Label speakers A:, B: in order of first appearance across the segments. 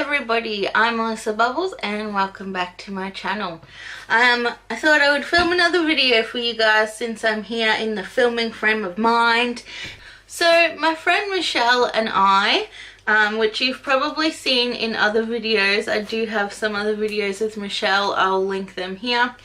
A: everybody, I'm Melissa Bubbles and welcome back to my channel. I thought I would film another video for you guys since I'm here in the filming frame of mind. So my friend Mishelle and I, which you've probably seen in other videos, I do have some other videos with Mishelle, I'll link them here.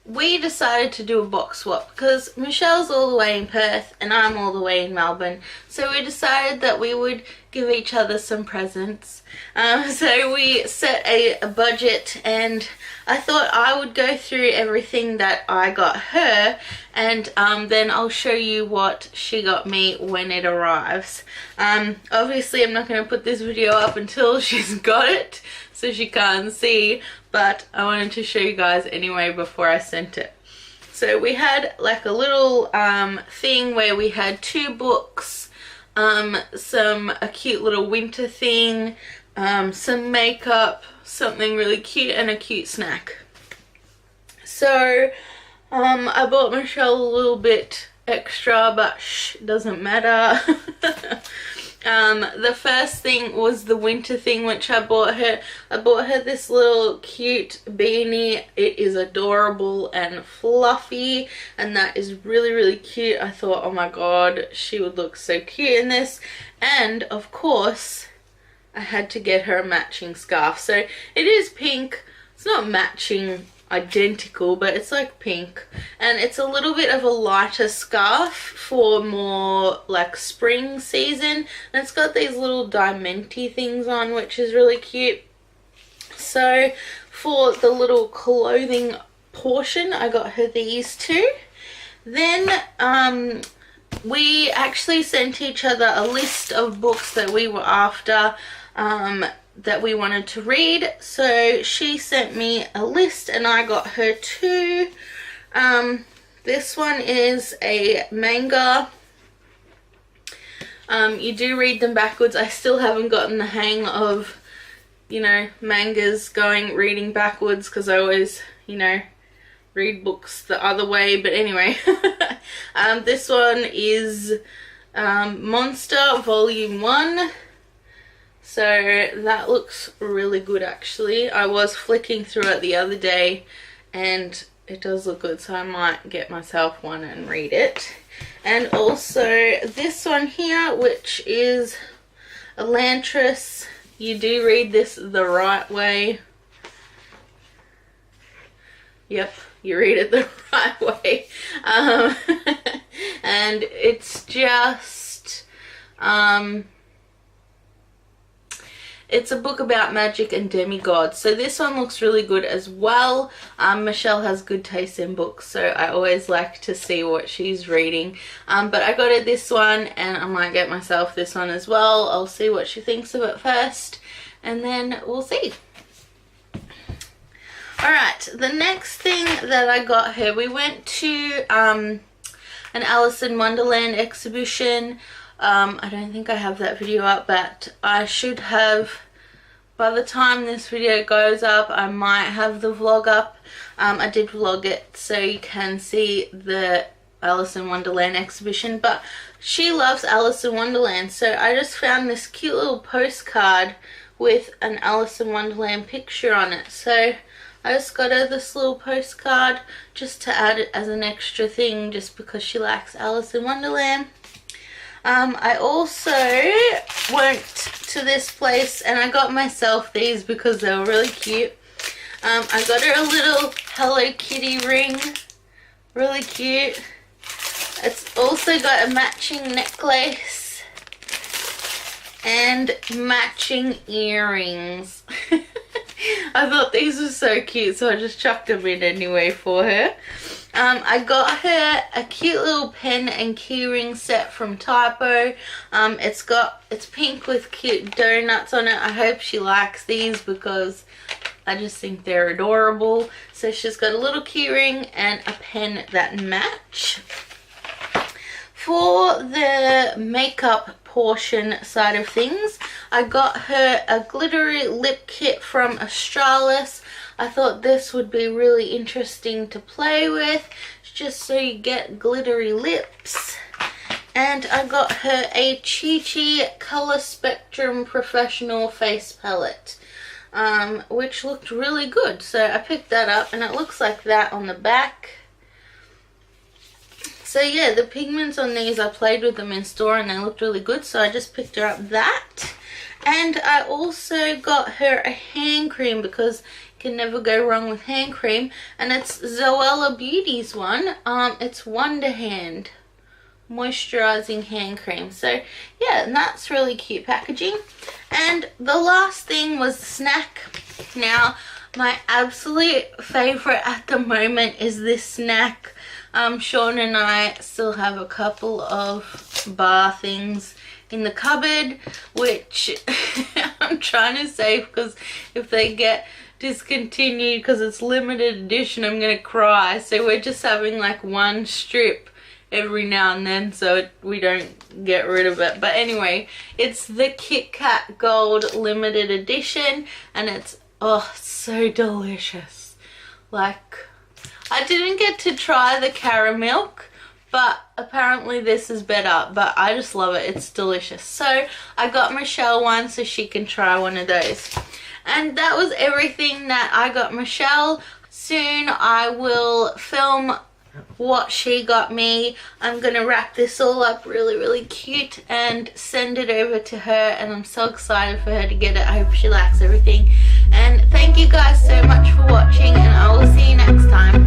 A: We decided to do a box swap because Michelle's all the way in Perth and I'm all the way in Melbourne, so we decided that we would give each other some presents. So we set a budget, and I thought I would go through everything that I got her, and then I'll show you what she got me when it arrives. Obviously I'm not going to put this video up until she's got it, so she can't see, but I wanted to show you guys anyway before I sent it. So we had like a little thing where we had 2 books, a cute little winter thing, some makeup, something really cute, and a cute snack. So I bought Mishelle a little bit extra, but it doesn't matter. The first thing was the winter thing, which I bought her. I bought her this little cute beanie. It is adorable and fluffy, and that is really cute. I thought, oh my god, she would look so cute in this. And of course I had to get her a matching scarf. So it is pink. It's not matching identical, but it's like pink, and it's a little bit of a lighter scarf for more like spring season, and it's got these little diamanty things on, which is really cute. So for the little clothing portion, I got her these 2. Then we actually sent each other a list of books that we were after, that we wanted to read. So she sent me a list and I got her 2. This one is a manga. You do read them backwards. I still haven't gotten the hang of, you know, mangas reading backwards, because I always, you know, read books the other way. But anyway, this one is Monster Volume 1. So that looks really good actually. I was flicking through it the other day and it does look good, so I might get myself one and read it. And also this one here, which is Elantris. You do read this the right way. Yep, you read it the right way. And it's just it's a book about magic and demigods. So this one looks really good as well. Mishelle has good taste in books, so I always like to see what she's reading. But I got her this one, and I might get myself this one as well. I'll see what she thinks of it first, and then we'll see. Alright, the next thing that I got her, we went to an Alice in Wonderland exhibition. I don't think I have that video up, but I should have. By the time this video goes up, I might have the vlog up. I did vlog it so you can see the Alice in Wonderland exhibition, but she loves Alice in Wonderland, so I just found this cute little postcard with an Alice in Wonderland picture on it. So I just got her this little postcard just to add it as an extra thing, just because she likes Alice in Wonderland. I also went to this place and I got myself these because they were really cute. I got her a little Hello Kitty ring, really cute. It's also got a matching necklace and matching earrings. I thought these were so cute, so I just chucked them in anyway for her. I got her a cute little pen and keyring set from Typo. It's pink with cute donuts on it. I hope she likes these because I just think they're adorable. So she's got a little keyring and a pen that match. For the makeup portion side of things, I got her a glittery lip kit from Australis. I thought this would be really interesting to play with, just so you get glittery lips. And I got her a Chi Chi Color Spectrum Professional Face Palette, which looked really good. So I picked that up, and it looks like that on the back. So yeah, the pigments on these, I played with them in store and they looked really good, so I just picked her up that. And I also got her a hand cream because you can never go wrong with hand cream, and it's Zoella Beauty's one. It's Wonder Hand moisturizing hand cream. So yeah, and that's really cute packaging. And the last thing was the snack. Now, my absolute favorite at the moment is this snack. Sean and I still have a couple of bar things in the cupboard, which I'm trying to save because if they get discontinued because it's limited edition, I'm gonna cry. So we're just having like one strip every now and then so we don't get rid of it. But anyway, it's the Kit Kat Gold limited edition, and it's so delicious. Like, I didn't get to try the caramel, but apparently this is better, but I just love it. It's delicious. So I got Mishelle one so she can try one of those. And that was everything that I got Mishelle. Soon I will film what she got me. I'm gonna wrap this all up really cute and send it over to her, and I'm so excited for her to get it. I hope she likes everything. And thank you guys so much for watching, and I will see you next time.